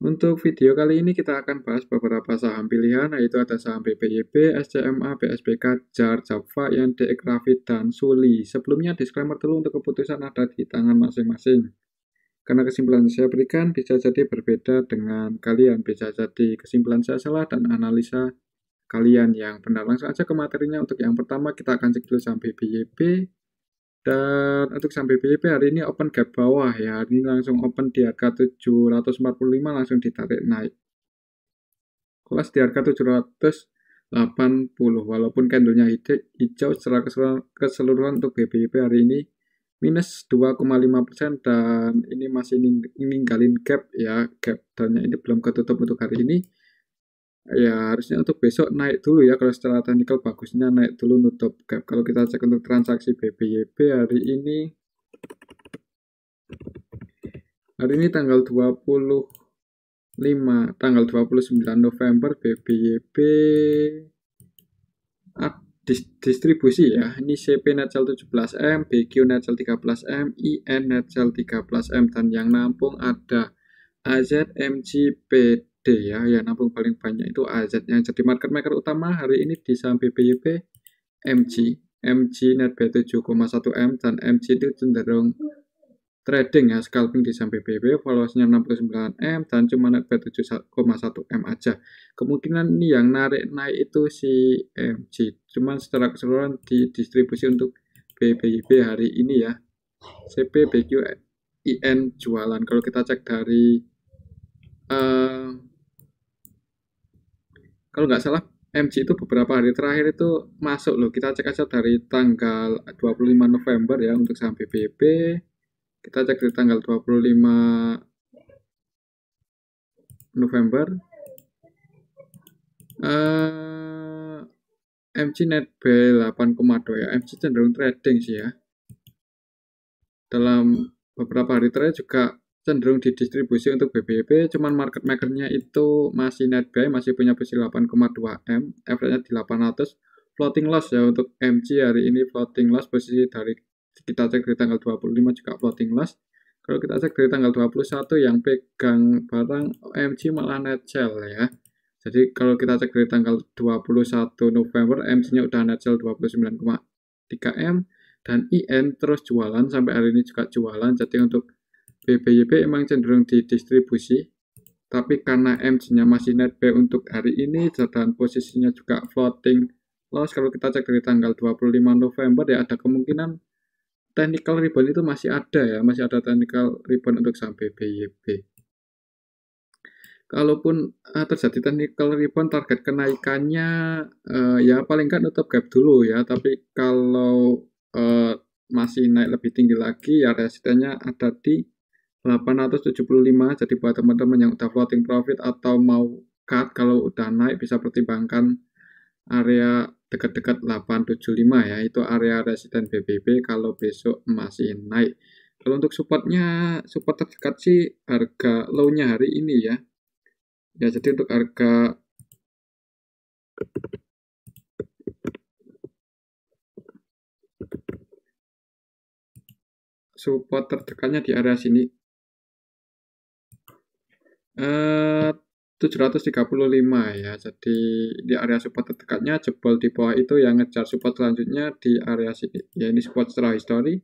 Untuk video kali ini kita akan bahas beberapa saham pilihan, yaitu ada saham BPYB, SCMA, BSBK, JAR, Java, INDX, Grafit, dan Suli. Sebelumnya disclaimer dulu untuk keputusan ada di tangan masing-masing. Karena kesimpulan saya berikan bisa jadi berbeda dengan kalian, bisa jadi kesimpulan saya salah dan analisa kalian yang benar. Langsung aja ke materinya. Untuk yang pertama kita akan cek dulu saham BPYB. Dan untuk saham BPYB hari ini open gap bawah ya. Hari ini langsung open di harga 745 langsung ditarik naik. Kelas di harga 780 walaupun candlenya hijau secara keseluruhan untuk BPYB hari ini minus 2,5% dan ini masih ninggalin gap ya, gap dannya ini belum ketutup untuk hari ini. Ya harusnya untuk besok naik dulu ya, kalau secara teknikal bagusnya naik dulu nutup gap. Kalau kita cek untuk transaksi BPYB hari ini tanggal 29 November BPYB distribusi ya. Ini CP net sell 17M, BQ net sell 13M, IN net sell 13M, dan yang nampung ada AZ, MG, PD ya. Yang nampung paling banyak itu AZ-nya. Jadi market maker utama hari ini di saham BPYB MG. MG net B7,1M dan MG itu cenderung trading ya, scalping di saham BPYB, valuasinya 69M dan cuma net B7,1M aja. Kemungkinan ini yang narik naik itu si MG, cuman secara keseluruhan di distribusi untuk BPYB hari ini ya, CP, BQ, IN jualan. Kalau kita cek dari kalau nggak salah MG itu beberapa hari terakhir itu masuk loh. Kita cek aja dari tanggal 25 November ya untuk saham BPYB. Kita cek di tanggal 25 November. MG net B8,2 ya. MG cenderung trading sih ya. Dalam beberapa hari terakhir juga cenderung didistribusi untuk BPYB, cuman market makernya itu masih net buy, masih punya posisi 8,2M, average-nya di 800. Floating loss ya untuk MG hari ini, floating loss posisi dari kita cek dari tanggal 25 juga floating loss. Kalau kita cek dari tanggal 21 yang pegang barang MG malah net sell ya. Jadi kalau kita cek dari tanggal 21 November MG-nya udah net sell 29,3M dan IN terus jualan sampai hari ini juga jualan. Jadi untuk BPYB emang cenderung didistribusi, tapi karena MG-nya masih net buy untuk hari ini dan posisinya juga floating loss, kalau kita cek dari tanggal 25 November ya ada kemungkinan technical rebound itu masih ada ya, masih ada technical rebound untuk saham BPYB. Kalaupun terjadi technical rebound, target kenaikannya ya paling nggak nutup gap dulu ya, tapi kalau masih naik lebih tinggi lagi ya resistennya ada di 875. Jadi buat teman-teman yang udah floating profit atau mau cut, kalau udah naik bisa pertimbangkan area dekat-dekat 875 ya, itu area resisten BPYB kalau besok masih naik. Kalau untuk supportnya, support terdekat sih harga low-nya hari ini ya. Ya jadi untuk harga support terdekatnya di area sini 735 ya. Jadi di area support terdekatnya, jebol di bawah itu yang ngejar support selanjutnya di area sini ya. Ini support setelah history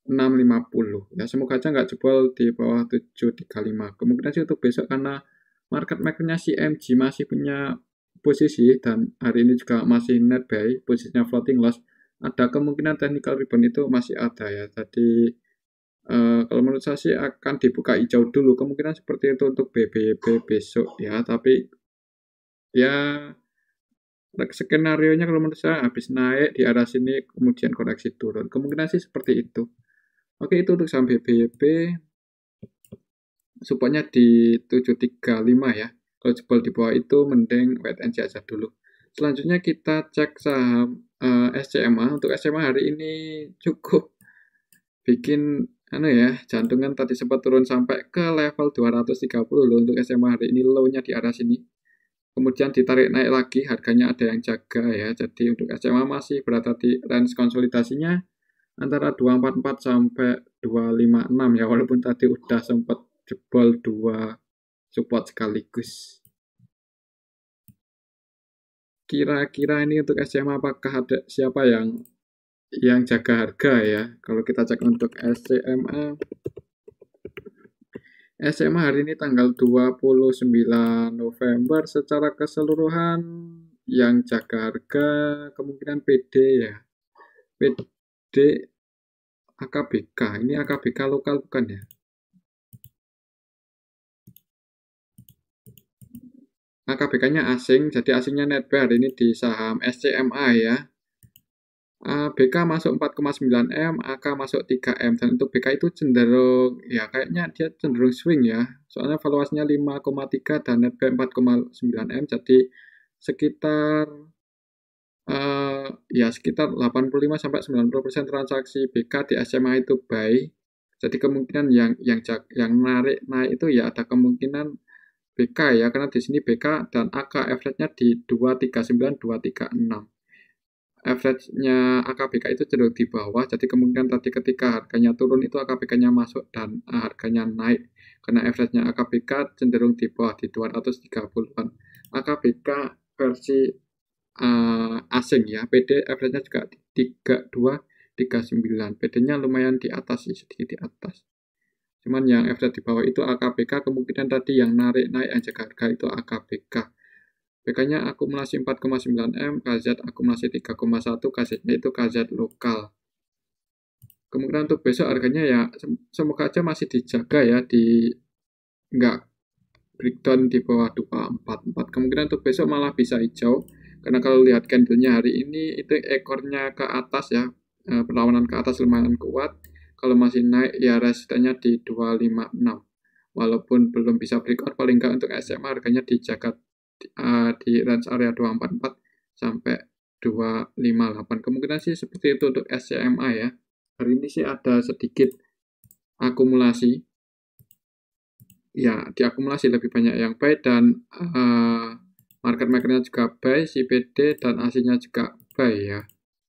650 ya, semoga aja nggak jebol di bawah 735. Kemungkinan sih untuk besok karena market makernya si MG masih punya posisi dan hari ini juga masih net buy, posisinya floating loss, ada kemungkinan technical rebound itu masih ada ya. Jadi kalau menurut saya sih akan dibuka hijau dulu, kemungkinan seperti itu untuk BPYB besok ya. Tapi ya skenario-nya kalau menurut saya habis naik di arah sini kemudian koreksi turun, kemungkinan sih seperti itu. Oke, itu untuk saham BPYB. Supportnya di 735 ya. Kalau jebol di bawah itu mending wait and see aja dulu. Selanjutnya kita cek saham SCMA. Untuk SCMA hari ini cukup bikin jantungan tadi sempat turun sampai ke level 230 loh. Untuk SMA hari ini low-nya di arah sini. Kemudian ditarik naik lagi, harganya ada yang jaga ya. Jadi untuk SMA masih berada di range konsolidasinya antara 244 sampai 256 ya, walaupun tadi udah sempat jebol 2 support sekaligus. Kira-kira ini untuk SMA apakah ada siapa yang jaga harga ya? Kalau kita cek untuk SMA hari ini tanggal 29 November secara keseluruhan yang jaga harga kemungkinan PD ya. PD AKBK. Ini AKBK lokal bukan ya? AKBK-nya asing, jadi asingnya netbuy hari ini di saham SCMA ya. BK masuk 4,9 M, AK masuk 3 M, dan untuk BK itu cenderung, ya kayaknya dia cenderung swing ya, soalnya valuasinya 5,3 dan netbuy 4,9 M, jadi sekitar sekitar 85-90% transaksi BK di SMA itu buy. Jadi kemungkinan yang narik naik itu ya ada kemungkinan BK ya, karena di sini BK dan AK average-nya di 239 236. Average-nya AKBK itu cenderung di bawah, jadi kemungkinan tadi ketika harganya turun itu AKBK-nya masuk dan harganya naik, karena average-nya AKBK cenderung di bawah di 230-an. AKBK versi asing ya, PD average-nya juga di 3239, PD-nya lumayan di atas sih, sedikit di atas. Cuman yang average di bawah itu AKBK, kemungkinan tadi yang narik yang jaga harga itu AKBK. BK-nya akumulasi 4,9 M, KZ akumulasi 3,1, KZ-nya itu KZ lokal. Kemungkinan untuk besok harganya ya semoga aja masih dijaga ya, nggak breakdown di bawah 244. Kemungkinan untuk besok malah bisa hijau, karena kalau lihat candle-nya hari ini itu ekornya ke atas ya, perlawanan ke atas lumayan kuat. Kalau masih naik ya resistennya di 256. Walaupun belum bisa breakout, paling nggak untuk SMA harganya dijaga di range area 244 sampai 258. Kemungkinan sih seperti itu untuk SCMA ya. Hari ini sih ada sedikit akumulasi. Ya, diakumulasi lebih banyak yang buy dan market makernya juga buy, CPD dan AC-nya juga buy ya.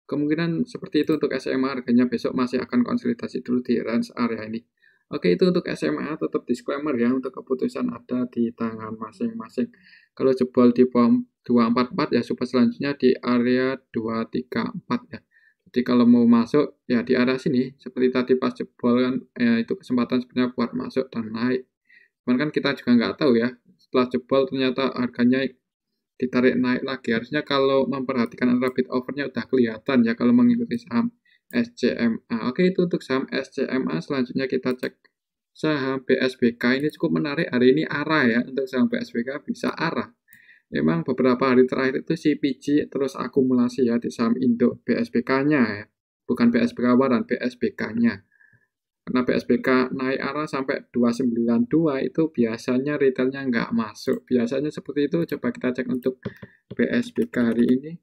Kemungkinan seperti itu untuk SMA, harganya besok masih akan konsolidasi dulu di range area ini. Oke, itu untuk SMA, tetap disclaimer ya, untuk keputusan ada di tangan masing-masing. Kalau jebol di bawah 244 ya support selanjutnya di area 234 ya. Jadi kalau mau masuk ya di area sini, seperti tadi pas jebol kan itu kesempatan sebenarnya buat masuk dan naik. Cuman kan kita juga nggak tahu ya, setelah jebol ternyata harganya ditarik naik lagi. Harusnya kalau memperhatikan antara bid overnya udah kelihatan ya kalau mengikuti saham SCMA. Oke, itu untuk saham SCMA. Selanjutnya kita cek saham BSBK. Ini cukup menarik. Hari ini arah ya, untuk saham BSBK bisa arah. Memang beberapa hari terakhir itu CPG terus akumulasi ya di saham Indo BSBK-nya ya. Bukan BSBK waran, BSBK-nya. Karena BSBK naik arah sampai 292 itu biasanya retailnya nggak masuk. Biasanya seperti itu. Coba kita cek untuk BSBK hari ini.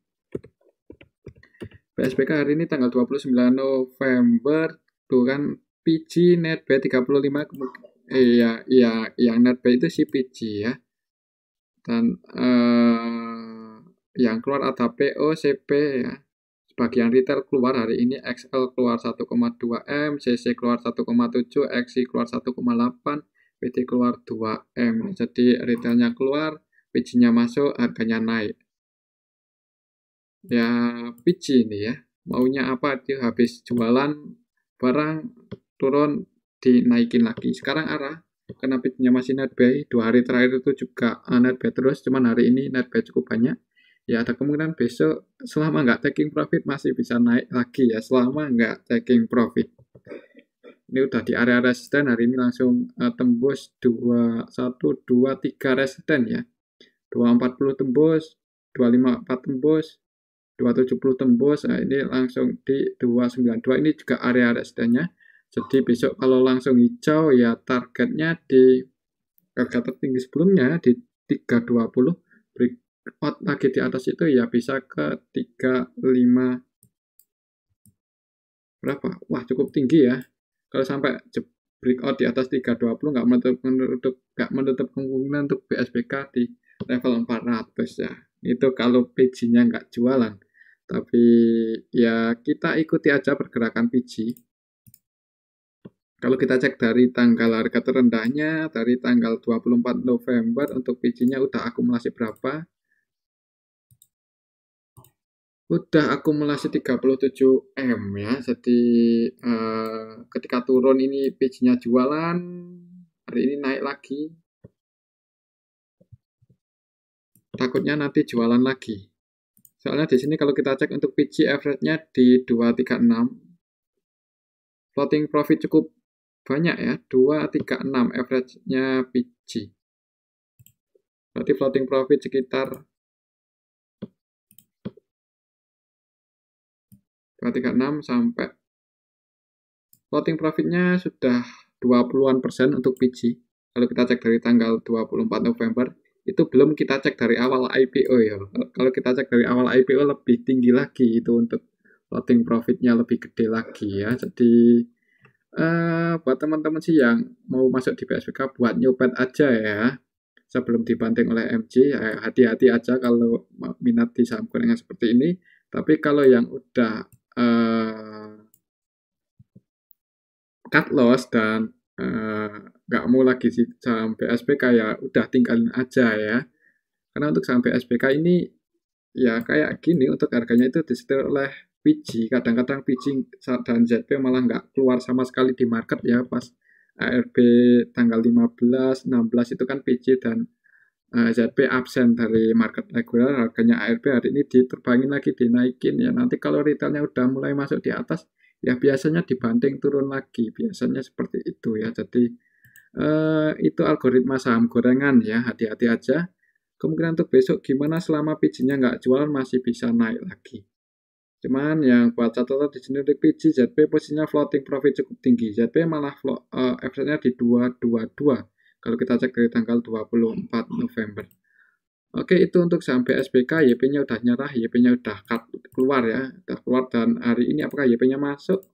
BSBK hari ini tanggal 29 November. Tuh kan PG netbuy 35. Yang netbuy itu CPG ya. Dan yang keluar ada PO, CP ya. Sebagian retail keluar hari ini, XL keluar 1,2 M, CC keluar 1,7, XI keluar 1,8, PT keluar 2 M. Jadi retailnya keluar, PG-nya masuk, harganya naik. Ya PG ini ya, maunya apa, dia habis jualan barang turun dinaikin lagi. Sekarang arah, karena PG-nya masih netbuy, 2 hari terakhir itu juga netbuy terus, cuman hari ini netbuy cukup banyak. Ya ada kemungkinan besok selama nggak taking profit masih bisa naik lagi ya, selama nggak taking profit. Ini udah di area resisten, hari ini langsung tembus 2123 resisten ya. 240 tembus, 254 tembus, 270 tembus. Nah, ini langsung di 292, ini juga area resistennya. Jadi besok kalau langsung hijau ya targetnya di harga tertinggi sebelumnya di 320, breakout lagi di atas itu ya bisa ke 35 berapa? Wah, cukup tinggi ya. Kalau sampai breakout di atas 320 nggak menutup kemungkinan untuk BSBK di level 400 ya. Itu kalau PG-nya nggak jualan. Tapi ya kita ikuti aja pergerakan PG. Kalau kita cek dari tanggal harga terendahnya, dari tanggal 24 November untuk PG-nya udah akumulasi berapa? Udah akumulasi 37 M ya. Jadi ketika turun ini PG-nya jualan, hari ini naik lagi. Takutnya nanti jualan lagi. Soalnya di sini kalau kita cek untuk PG average-nya di 236. Floating profit cukup banyak ya, 236 average-nya PG. Berarti floating profit sekitar 236 sampai floating profitnya sudah 20-an% untuk PG. Kalau kita cek dari tanggal 24 November, itu belum kita cek dari awal IPO ya. Kalau kita cek dari awal IPO lebih tinggi lagi itu untuk floating profitnya lebih gede lagi ya. Jadi buat teman-teman sih yang mau masuk di PSBK buat nyopet aja ya. Sebelum dibanting oleh MG, hati-hati aja kalau minat di saham gorengan seperti ini. Tapi kalau yang udah cut loss dan nggak mau lagi sih saham PSBK ya udah tinggalin aja ya. Karena untuk saham PSBK ini ya kayak gini untuk harganya itu disetir oleh PG. Kadang-kadang PG dan ZP malah nggak keluar sama sekali di market ya pas ARB tanggal 15, 16 itu kan PG dan ZP absen dari market regular, harganya ARB hari ini diterbangin lagi, dinaikin ya. Nanti kalau retailnya udah mulai masuk di atas, ya biasanya dibanting turun lagi, biasanya seperti itu ya. Jadi itu algoritma saham gorengan ya, hati-hati aja. Kemungkinan untuk besok gimana selama PG-nya nggak jualan masih bisa naik lagi. Cuman yang buat catatan di sini untuk PG, ZP posisinya floating profit cukup tinggi. ZP malah average-nya di 222 kalau kita cek dari tanggal 24 November. Oke, itu untuk saham PSBK, YP-nya udah nyerah, YP-nya udah keluar ya, udah keluar dan hari ini apakah YP-nya masuk?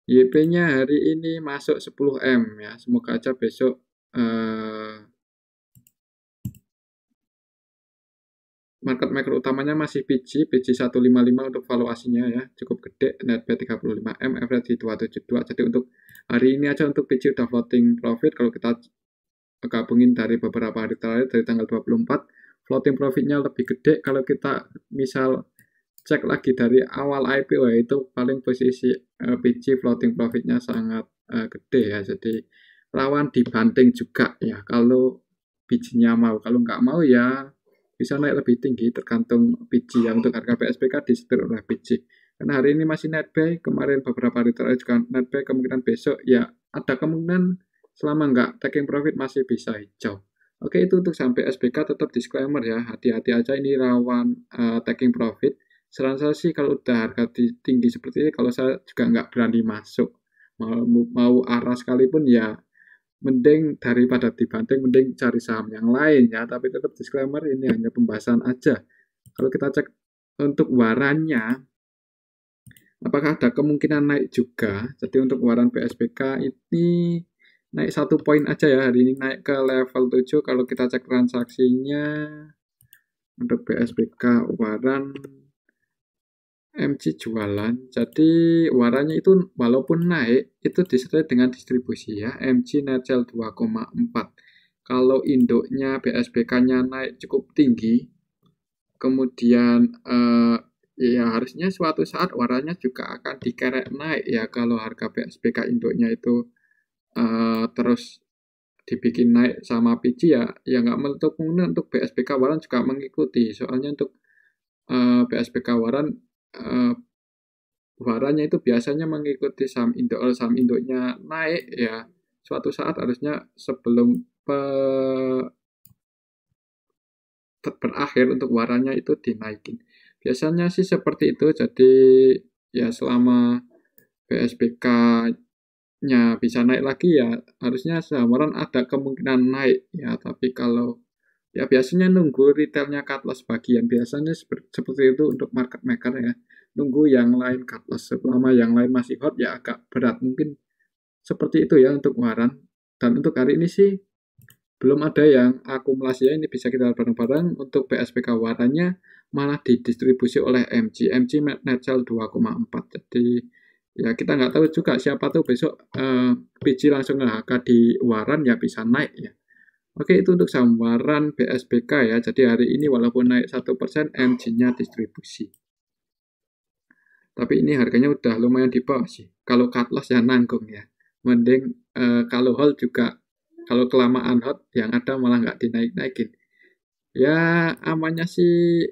YP-nya hari ini masuk 10M ya, semoga aja besok market maker utamanya masih PG 155 untuk valuasinya ya, cukup gede, net P 35M, average di 272. Jadi untuk hari ini aja untuk PG udah floating profit, kalau kita gabungin dari beberapa hari terakhir dari tanggal 24, floating profitnya lebih gede. Kalau kita misal cek lagi dari awal IPO ya, itu paling posisi PG floating profitnya sangat gede ya, jadi rawan dibanting juga ya kalau PG-nya mau. Kalau nggak mau ya bisa naik lebih tinggi tergantung PG yang untuk harga PSBK disetir oleh PG. Karena hari ini masih net buy, kemarin beberapa hari terakhir juga net buy, kemungkinan besok ya ada kemungkinan selama nggak taking profit masih bisa hijau. Oke, itu untuk sampai SBK tetap disclaimer ya, hati-hati aja ini rawan taking profit. Saran saya sih kalau udah harga tinggi seperti ini, kalau saya juga nggak berani masuk. Mau arah sekalipun ya mending daripada dibanting, mending cari saham yang lain ya. Tapi tetap disclaimer ini hanya pembahasan aja. Kalau kita cek untuk warannya, apakah ada kemungkinan naik juga? Jadi untuk waran PSBK ini naik 1 poin aja ya. Hari ini naik ke level 7. Kalau kita cek transaksinya untuk PSBK waran MG jualan, jadi warannya itu walaupun naik, itu disertai dengan distribusi ya, MG net sell 2,4. Kalau induknya BSBK-nya naik cukup tinggi, kemudian ya harusnya suatu saat warannya juga akan dikerek naik ya, kalau harga BSBK induknya itu terus dibikin naik sama PG ya nggak menutup kemungkinan untuk BSBK waran juga mengikuti, soalnya untuk BSBK waran warannya itu biasanya mengikuti saham induk. Kalau saham induknya naik ya suatu saat harusnya sebelum berakhir untuk warannya itu dinaikin. Biasanya sih seperti itu. Jadi ya selama PSBK-nya bisa naik lagi ya harusnya saham waran ada kemungkinan naik ya. Tapi kalau ya biasanya nunggu retailnya cut loss bagian, biasanya seperti itu untuk market maker ya. Nunggu yang lain cut loss, selama yang lain masih hot ya agak berat. Mungkin seperti itu ya untuk waran. Dan untuk hari ini sih belum ada yang akumulasi ya, ini bisa kita bareng-bareng. Untuk PSBK warannya malah didistribusi oleh MG net sell 2,4. Jadi Ya kita nggak tahu juga siapa tuh besok biji langsung nge-HK di waran ya bisa naik ya. Oke, itu untuk saham waran BSBK ya. Jadi hari ini walaupun naik 1%, MG-nya distribusi. Tapi ini harganya udah lumayan di bawah sih. Kalau cut loss ya nanggung ya. Mending kalau hold juga, kalau kelamaan hold yang ada malah nggak dinaik-naikin. Ya amannya sih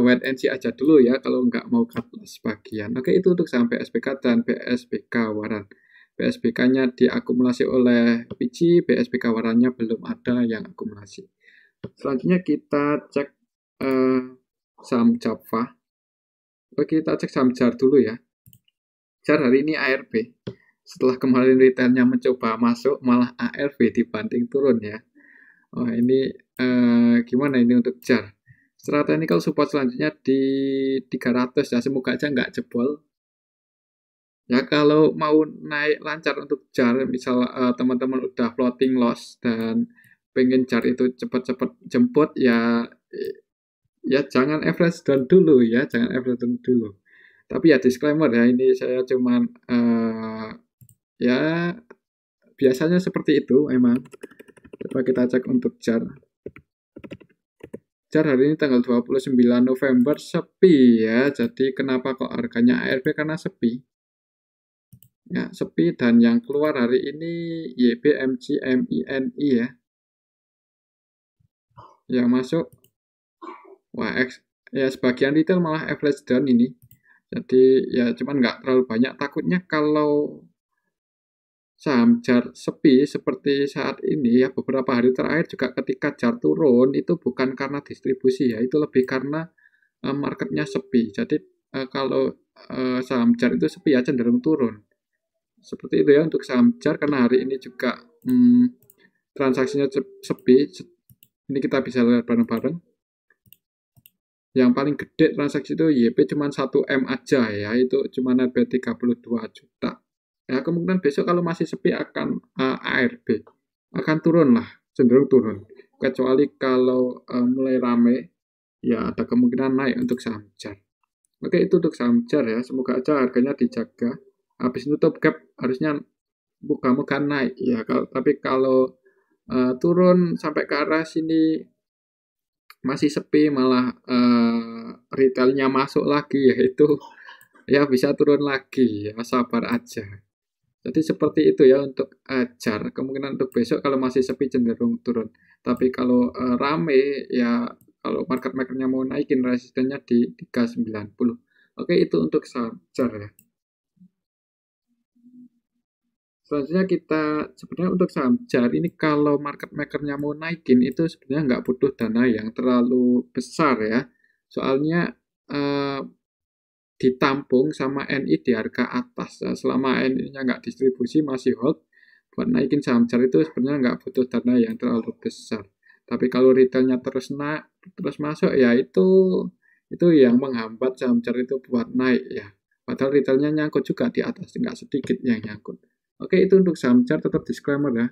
wait and see aja dulu ya kalau nggak mau cut loss bagian. Oke, itu untuk saham BSBK dan BSBK waran. BSBK-nya diakumulasi oleh biji, BSBK warannya belum ada yang akumulasi. Selanjutnya kita cek saham Java. Oke, kita cek saham JAR dulu ya. JAR hari ini ARB. Setelah kemarin retailnya mencoba masuk, malah ARB dibanting turun ya. Oh, ini gimana ini untuk JAR? Secara teknikal support selanjutnya di 300 ya, semoga aja nggak jebol. Ya kalau mau naik lancar untuk JAR, misal teman-teman udah floating loss dan pengen JAR itu cepat-cepat jemput ya, ya jangan average down dulu ya, jangan average down dulu. Tapi ya disclaimer ya, ini saya cuman ya biasanya seperti itu memang. Coba kita cek untuk JAR. JAR hari ini tanggal 29 November sepi ya. Jadi kenapa kok harganya ARB? Karena sepi. Ya, sepi dan yang keluar hari ini YBMG MINI ya. Yang masuk wah ya sebagian retail malah average down ini. Jadi ya cuman nggak terlalu banyak. Takutnya kalau saham JAR sepi seperti saat ini ya beberapa hari terakhir juga ketika JAR turun itu bukan karena distribusi ya, itu lebih karena marketnya sepi. Jadi kalau saham JAR itu sepi ya cenderung turun. Seperti itu ya untuk saham JAR karena hari ini juga transaksinya sepi. Ini kita bisa lihat bareng-bareng. Yang paling gede transaksi itu YP cuma 1 M aja ya, itu cuma netbuy 32 juta. Ya kemungkinan besok kalau masih sepi akan ARB akan turun lah, cenderung turun. Kecuali kalau mulai rame ya ada kemungkinan naik untuk saham JAR. Oke, itu untuk saham JAR ya. Semoga aja harganya dijaga. Habis nutup gap harusnya moga-moga naik ya. Tapi kalau turun sampai ke arah sini masih sepi malah retailnya masuk lagi yaitu ya bisa turun lagi ya sabar aja. Jadi seperti itu ya untuk JAR. Kemungkinan untuk besok kalau masih sepi cenderung turun. Tapi kalau rame ya kalau market makernya mau naikin resistennya di 390. Oke, itu untuk saham JAR ya. Selanjutnya kita sebenarnya untuk saham JAR ini kalau market makernya mau naikin itu sebenarnya nggak butuh dana yang terlalu besar ya. Soalnya ditampung sama NI di harga atas. Nah, selama NI-nya nggak distribusi masih hold, buat naikin saham JAR itu sebenarnya nggak butuh dana yang terlalu besar. Tapi kalau retailnya terus masuk ya itu yang menghambat saham JAR itu buat naik ya. Padahal retailnya nyangkut juga di atas, nggak sedikit yang nyangkut. Oke, itu untuk saham JAR tetap disclaimer ya.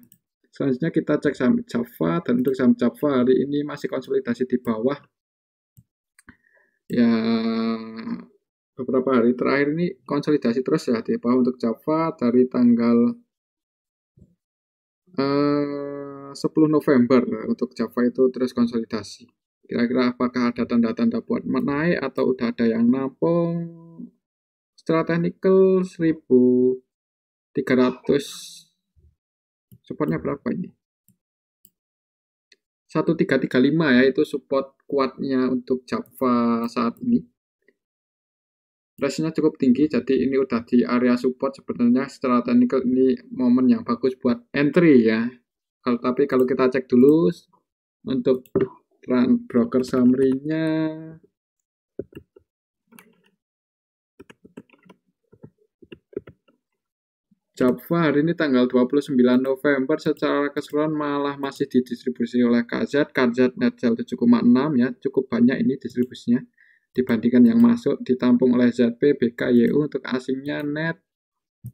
Selanjutnya kita cek saham Java, dan untuk saham Java hari ini masih konsolidasi di bawah. Ya, beberapa hari terakhir ini konsolidasi terus ya di bawah untuk Java dari tanggal 10 November untuk Java itu terus konsolidasi. Kira-kira apakah ada tanda-tanda buat naik atau udah ada yang nampung? Secara teknikal 1300 supportnya berapa ini? 1335 ya, itu support kuatnya untuk Java saat ini. Price-nya cukup tinggi, jadi ini udah di area support. Sebenarnya secara teknikal ini momen yang bagus buat entry ya. Tapi kalau kita cek dulu untuk broker summary-nya, Java hari ini tanggal 29 November secara keseluruhan malah masih didistribusi oleh KZ net sell 7,6 ya, cukup banyak ini distribusinya dibandingkan yang masuk, ditampung oleh ZP, BKYU untuk asingnya net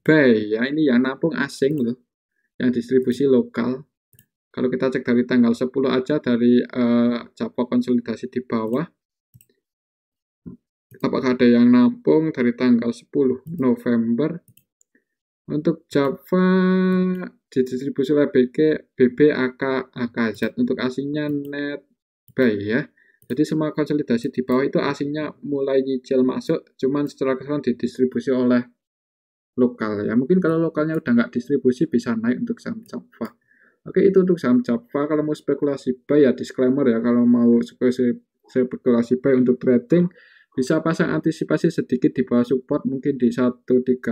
buy ya, ini yang nampung asing loh, yang distribusi lokal. Kalau kita cek dari tanggal 10 aja dari Java konsolidasi di bawah apakah ada yang nampung dari tanggal 10 November. Untuk Java didistribusi oleh BB, AK, AKZ. Untuk asingnya NetBuy ya. Jadi semua konsolidasi di bawah itu asingnya mulai nyicil masuk, cuman secara keseluruhan didistribusi oleh lokal ya. Mungkin kalau lokalnya udah nggak distribusi bisa naik untuk saham Java. Oke, itu untuk saham Java. Kalau mau spekulasi buy ya disclaimer ya. Kalau mau spekulasi buy untuk trading bisa pasang antisipasi sedikit di bawah support mungkin di 1320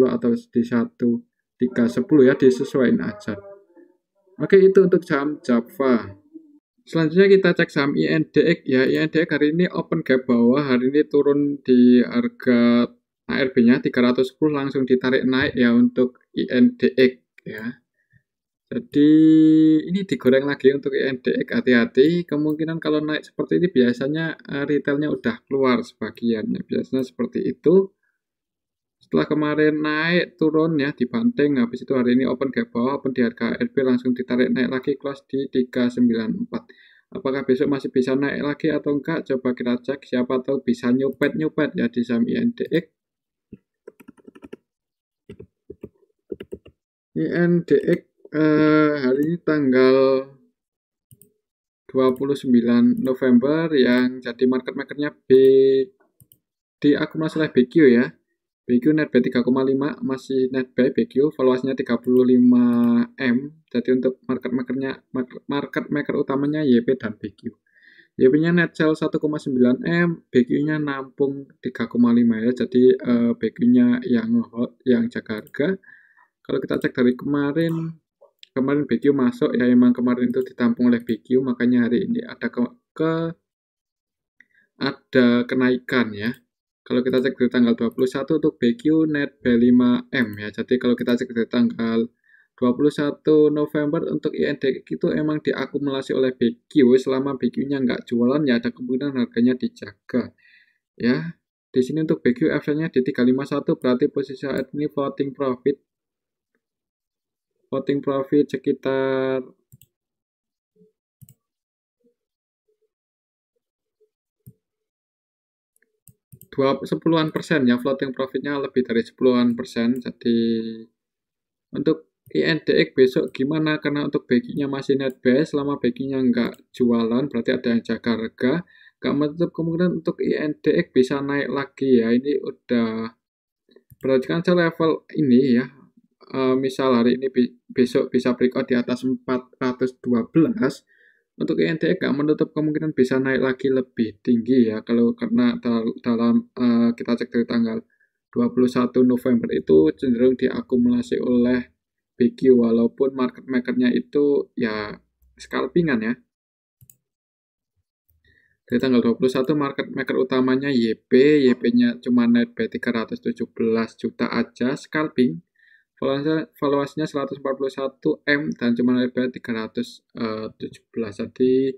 atau di 1310 ya, disesuaikan aja. Oke, itu untuk saham Java. Selanjutnya kita cek saham INDX ya. INDX hari ini open gap bawah, hari ini turun di harga ARB-nya 310 langsung ditarik naik ya untuk INDX ya. Jadi ini digoreng lagi untuk INDX, hati-hati. Kemungkinan kalau naik seperti ini biasanya retailnya udah keluar sebagian ya. Biasanya seperti itu. Setelah kemarin naik turun ya dibanting, habis itu hari ini open gap bawah, open di harga RB langsung ditarik naik lagi, close di 394. Apakah besok masih bisa naik lagi atau enggak? Coba kita cek, siapa tahu bisa nyopet ya di saham INDX. INDX hari ini tanggal 29 November yang jadi market makernya diakumulasi oleh BQ ya. BQ net buy 3,5 masih net buy BQ, valuasinya 35M. Jadi untuk market maker utamanya YP dan BQ. YP-nya net sell 1,9M, BQ-nya nampung 3,5 ya. Jadi BQ-nya yang jaga harga. Kalau kita cek dari kemarin BQ masuk ya, emang kemarin itu ditampung oleh BQ, makanya hari ini ada kenaikan ya. Kalau kita cek dari tanggal 21 untuk BQ net B5M ya. Jadi kalau kita cek dari tanggal 21 November untuk INDX itu emang diakumulasi oleh BQ. Selama BQ-nya nggak jualan ya ada kemungkinan harganya dijaga ya. Di sini untuk BQ FC-nya di 351, berarti posisi saat ini floating profit sekitar 10-an persen ya, floating profitnya lebih dari 10-an persen. Jadi untuk INDX besok gimana, karena untuk BQ-nya masih net buy, selama BQ-nya nggak jualan berarti ada yang jaga harga, nggak menutup kemungkinan untuk INDX bisa naik lagi ya. Ini udah perhatikan saya level ini ya. Misal hari ini besok bisa breakout di atas 412, untuk INDX nggak menutup kemungkinan bisa naik lagi lebih tinggi ya. Kalau karena dalam kita cek dari tanggal 21 November itu cenderung diakumulasi oleh BQ, walaupun market makernya itu ya scalpingan ya. Dari tanggal 21 market maker utamanya YP-nya cuma net buy 317 juta aja, scalping. Valuasinya 141M dan cuma net buy 317. Jadi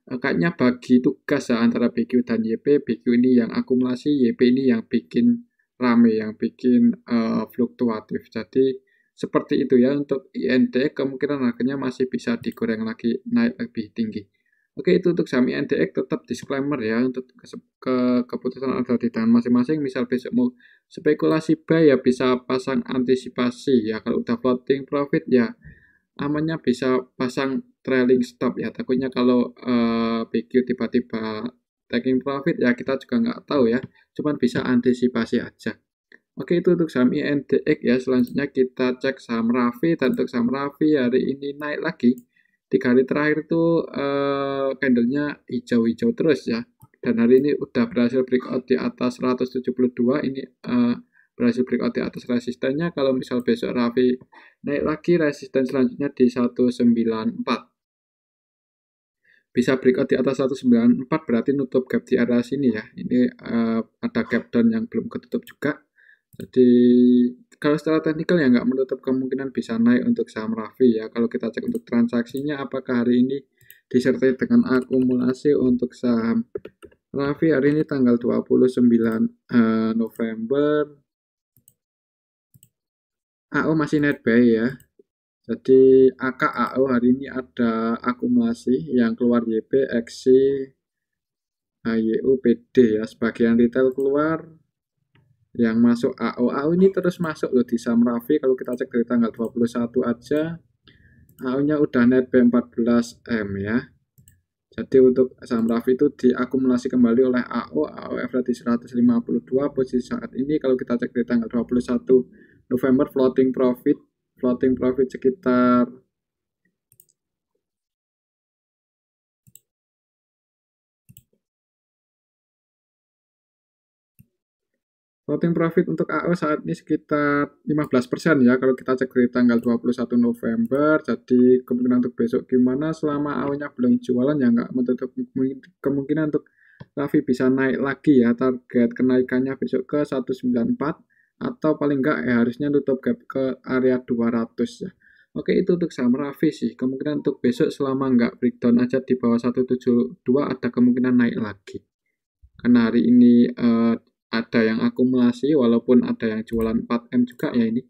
kayaknya bagi tugas ya antara BQ dan YP. BQ ini yang akumulasi, YP ini yang bikin rame, yang bikin fluktuatif. Jadi seperti itu ya. Untuk INDX kemungkinan harganya masih bisa digoreng lagi naik lebih tinggi. Oke, itu untuk saham INDX, tetap disclaimer ya, untuk keputusan ada di tangan masing-masing. Misal besok mau spekulasi buy ya bisa pasang antisipasi ya. Kalau udah floating profit ya amannya bisa pasang trailing stop ya. Takutnya kalau BQ tiba-tiba taking profit ya kita juga nggak tahu ya. Cuman bisa antisipasi aja. Oke, itu untuk saham INDX ya. Selanjutnya kita cek saham Rafi. Dan untuk saham Rafi hari ini naik lagi. 3 hari terakhir tuh candlenya hijau-hijau terus ya. Dan hari ini udah berhasil breakout di atas 172. Ini berhasil breakout di atas resistennya. Kalau misal besok Rafi naik lagi, resisten selanjutnya di 194. Bisa breakout di atas 194 berarti nutup gap di area sini ya. Ini ada gap down yang belum ketutup juga. Jadi kalau secara teknikal ya nggak menutup kemungkinan bisa naik untuk saham Rafi ya. Kalau kita cek untuk transaksinya apakah hari ini disertai dengan akumulasi untuk saham Rafi hari ini tanggal 29 November. AO masih net buy ya. Jadi AKAO hari ini ada akumulasi yang keluar YP, XC, HYUPD ya, sebagian retail keluar, yang masuk AO ini terus masuk loh di saham Raffi. Kalau kita cek dari tanggal 21 aja, AO-nya udah net B14M ya. Jadi untuk saham Raffi itu diakumulasi kembali oleh AO average di 152 posisi saat ini. Kalau kita cek di tanggal 21 November floating profit sekitar floating profit untuk AO saat ini sekitar 15% ya. Kalau kita cek di tanggal 21 November, jadi kemungkinan untuk besok gimana? Selama AO-nya belum jualan ya nggak menutup kemungkinan untuk Raffi bisa naik lagi ya. Target kenaikannya besok ke 194 atau paling nggak ya harusnya tutup gap ke area 200 ya. Oke, itu untuk saham Raffi sih. Kemungkinan untuk besok selama nggak breakdown aja di bawah 172 ada kemungkinan naik lagi. Karena hari ini ada yang akumulasi walaupun ada yang jualan 4M juga ya ini.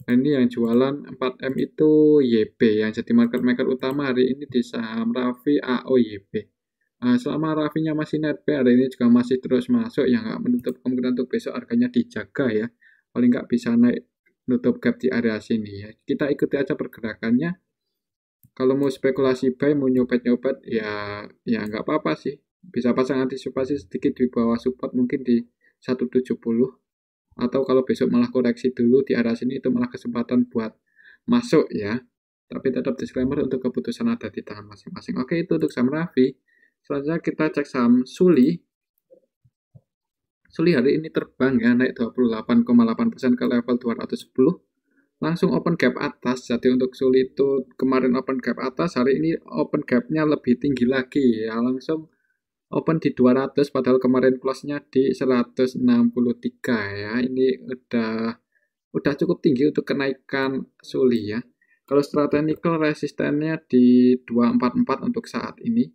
Nah, ini yang jualan 4M itu YB yang jadi market maker utama hari ini di saham Raffi AO YB. Nah, selama Raffinya masih net B, hari ini juga masih terus masuk, ya nggak menutup kemungkinan untuk besok harganya dijaga ya. Paling nggak bisa naik nutup gap di area sini ya. Kita ikuti aja pergerakannya. Kalau mau spekulasi buy, mau nyopet-nyopet, ya nggak apa-apa sih. Bisa pasang antisipasi sedikit di bawah support mungkin di 170. Atau kalau besok malah koreksi dulu di arah sini, itu malah kesempatan buat masuk ya. Tapi tetap disclaimer untuk keputusan ada di tangan masing-masing. Oke, itu untuk saham Raffi. Selanjutnya kita cek saham Suli. Suli hari ini terbang ya, naik 28,8% ke level 210. Langsung open gap atas. Jadi untuk Suli itu kemarin open gap atas, hari ini open gapnya lebih tinggi lagi ya. Langsung open di 200 padahal kemarin close-nya di 163 ya. Ini udah cukup tinggi untuk kenaikan Suli ya. Kalau secara technical resistennya di 244 untuk saat ini.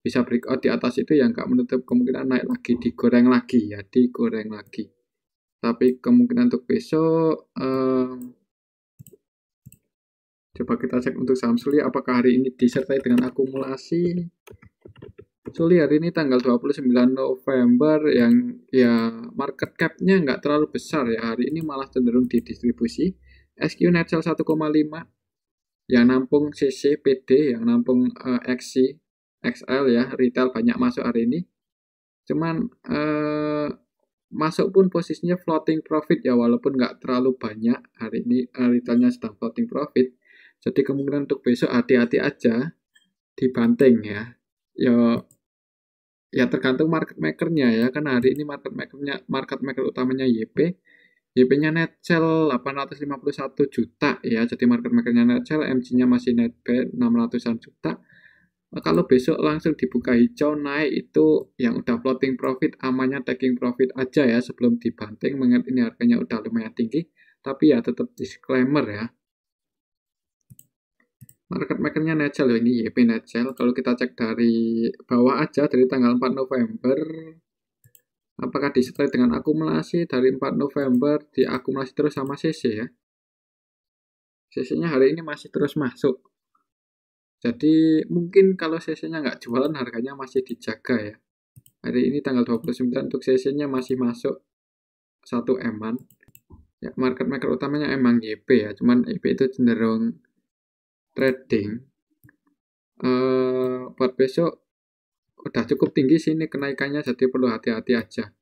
Bisa breakout di atas itu yang nggak menutup kemungkinan naik lagi, digoreng lagi ya, digoreng lagi. Tapi kemungkinan untuk besok coba kita cek untuk saham Suli apakah hari ini disertai dengan akumulasi. Suli hari ini tanggal 29 November yang ya market cap-nya nggak terlalu besar ya. Hari ini malah cenderung didistribusi. SQ net sell 1,5 yang nampung CC, PD, yang nampung XC, XL ya, retail banyak masuk hari ini. Cuman masuk pun posisinya floating profit ya, walaupun nggak terlalu banyak hari ini retailnya sedang floating profit. Jadi kemungkinan untuk besok hati-hati aja dibanting ya. Ya tergantung market makernya ya, karena hari ini market maker utamanya YP. YP-nya net sell 851 juta ya, jadi market makernya net sell, MG-nya masih net buy 600-an juta. Kalau besok langsung dibuka hijau naik itu yang udah floating profit, amannya taking profit aja ya sebelum dibanting, mengingat ini harganya udah lumayan tinggi. Tapi ya tetap disclaimer ya. Market makernya net sell ini YP net sell. Kalau kita cek dari bawah aja dari tanggal 4 November, apakah disertai dengan akumulasi dari 4 November diakumulasi terus sama CC ya. CC-nya hari ini masih terus masuk. Jadi mungkin kalau CC-nya nggak jualan harganya masih dijaga ya. Hari ini tanggal 29 untuk CC-nya masih masuk 1 M-an. Ya, market maker utamanya emang YP ya, cuman YP itu cenderung trading. Buat besok udah cukup tinggi sini kenaikannya, jadi perlu hati-hati aja.